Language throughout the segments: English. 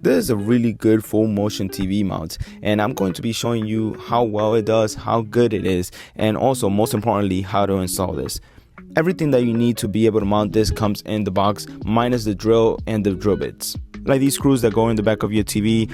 This is a really good full motion TV mount, and I'm going to be showing you how well it does, how good it is, and also most importantly how to install this. Everything that you need to be able to mount this comes in the box, minus the drill and the drill bits. Like these screws that go in the back of your TV.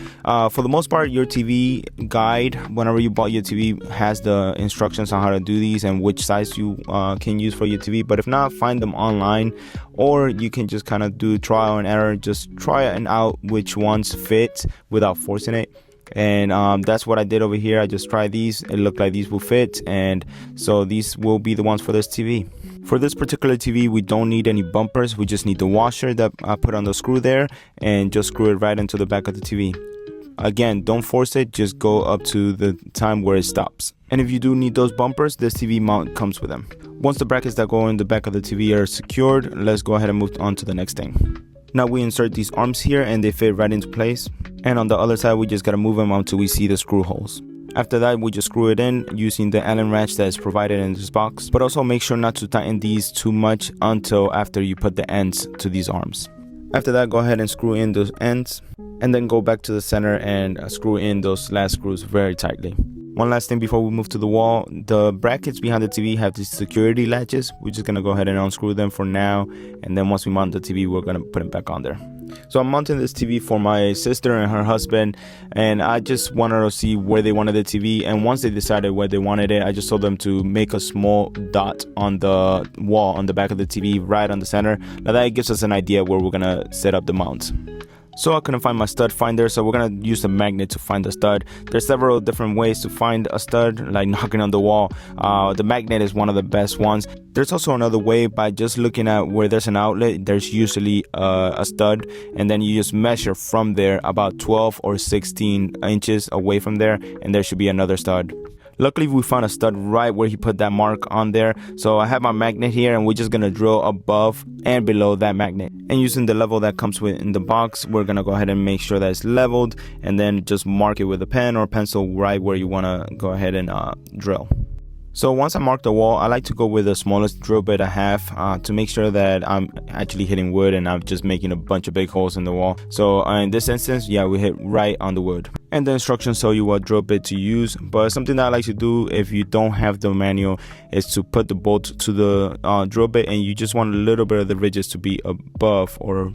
For the most part, your TV guide, whenever you bought your TV, has the instructions on how to do these and which size you can use for your TV. But if not, find them online, or you can just kind of do trial and error. Just try it out which ones fit without forcing it. And that's what I did over here. I just tried these. It looked like these will fit, and so these will be the ones for this TV. For this particular TV, we don't need any bumpers. We just need the washer that I put on the screw there, and just screw it right into the back of the TV. Again, don't force it, just go up to the time where it stops. And if you do need those bumpers, this TV mount comes with them. Once the brackets that go in the back of the TV are secured, let's go ahead and move on to the next thing. Now we insert these arms here and they fit right into place. And on the other side, we just gotta move them until we see the screw holes. After that, we just screw it in using the Allen wrench that is provided in this box. But also make sure not to tighten these too much until after you put the ends to these arms. After that, go ahead and screw in those ends, and then go back to the center and screw in those last screws very tightly. One last thing before we move to the wall, the brackets behind the TV have these security latches. We're just gonna go ahead and unscrew them for now, and then once we mount the TV, we're gonna put it back on there. So I'm mounting this TV for my sister and her husband, and I just wanted to see where they wanted the TV. And once they decided where they wanted it, I just told them to make a small dot on the wall on the back of the TV right on the center. Now that gives us an idea where we're gonna set up the mount. So I couldn't find my stud finder, so we're gonna use the magnet to find the stud. There's several different ways to find a stud, like knocking on the wall. The magnet is one of the best ones. There's also another way by just looking at where there's an outlet. There's usually a stud, and then you just measure from there about 12 or 16 inches away from there, and there should be another stud. Luckily, we found a stud right where he put that mark on there. So I have my magnet here, and we're just gonna drill above and below that magnet. And using the level that comes with in the box, we're gonna go ahead and make sure that it's leveled, and then just mark it with a pen or pencil right where you wanna go ahead and drill. So once I mark the wall, I like to go with the smallest drill bit I have to make sure that I'm actually hitting wood and I'm just making a bunch of big holes in the wall. So in this instance, yeah, we hit right on the wood. And the instructions tell you what drill bit to use, but something that I like to do if you don't have the manual is to put the bolt to the drill bit, and you just want a little bit of the ridges to be above or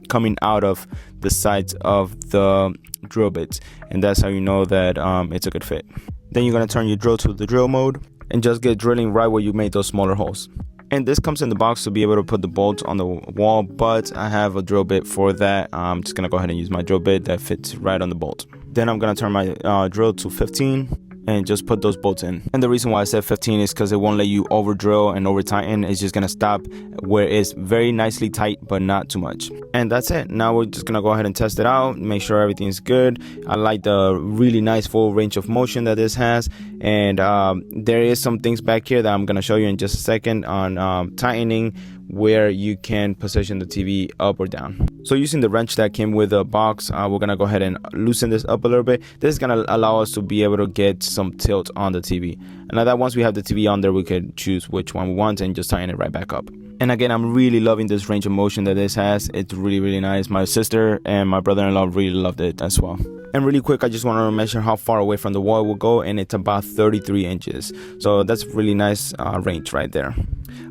coming out of the sides of the drill bits, and that's how you know that it's a good fit. Then you're going to turn your drill to the drill mode and just get drilling right where you made those smaller holes. And this comes in the box to be able to put the bolt on the wall, but I have a drill bit for that. I'm just going to go ahead and use my drill bit that fits right on the bolt. Then I'm going to turn my drill to 15 and just put those bolts in. And the reason why I said 15 is because it won't let you over drill and over tighten. It's just gonna stop where it's very nicely tight but not too much. And that's it. Now we're just gonna go ahead and test it out, make sure everything's good. I like the really nice full range of motion that this has, and there is some things back here that I'm gonna show you in just a second on tightening where you can position the TV up or down. So using the wrench that came with the box, we're gonna go ahead and loosen this up a little bit. This is gonna allow us to be able to get some tilt on the TV. And now that once we have the TV on there, we could choose which one we want and just tighten it right back up. And again, I'm really loving this range of motion that this has. It's really, really nice. My sister and my brother-in-law really loved it as well. And really quick, I just want to measure how far away from the wall it will go, and it's about 33 inches. So that's really nice range right there.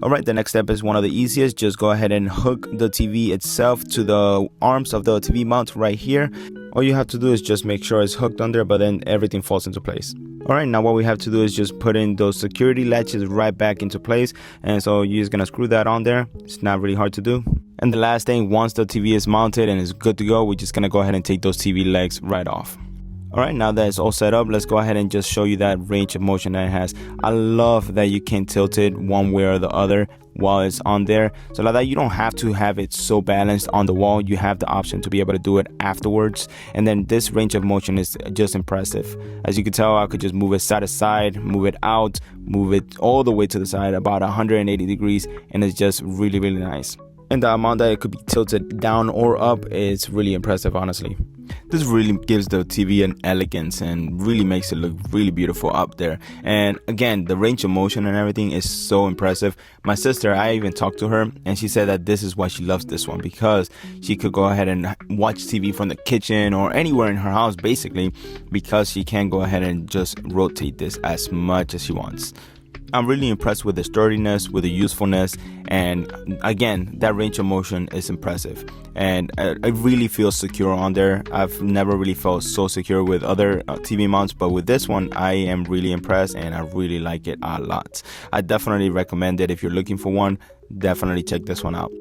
Alright, the next step is one of the easiest. Just go ahead and hook the TV itself to the arms of the TV mount right here. All you have to do is just make sure it's hooked on there, but then everything falls into place. Alright, now what we have to do is just put in those security latches right back into place. And so you're just gonna screw that on there. It's not really hard to do. And the last thing, once the TV is mounted and is good to go, we're just gonna go ahead and take those TV legs right off. Alright, now that it's all set up, let's go ahead and just show you that range of motion that it has. I love that you can tilt it one way or the other while it's on there. So like that, you don't have to have it so balanced on the wall. You have the option to be able to do it afterwards. And then this range of motion is just impressive. As you can tell, I could just move it side to side, move it out, move it all the way to the side, about 180 degrees. And it's just really, really nice. And the amount that it could be tilted down or up is really impressive, honestly. This really gives the TV an elegance and really makes it look really beautiful up there. And again, the range of motion and everything is so impressive. My sister, I even talked to her and she said that this is why she loves this one, because she could go ahead and watch TV from the kitchen or anywhere in her house basically, because she can go ahead and just rotate this as much as she wants. I'm really impressed with the sturdiness, with the usefulness, and again, that range of motion is impressive. And it really feels secure on there. I've never really felt so secure with other TV mounts, but with this one, I am really impressed and I really like it a lot. I definitely recommend it if you're looking for one. Definitely check this one out.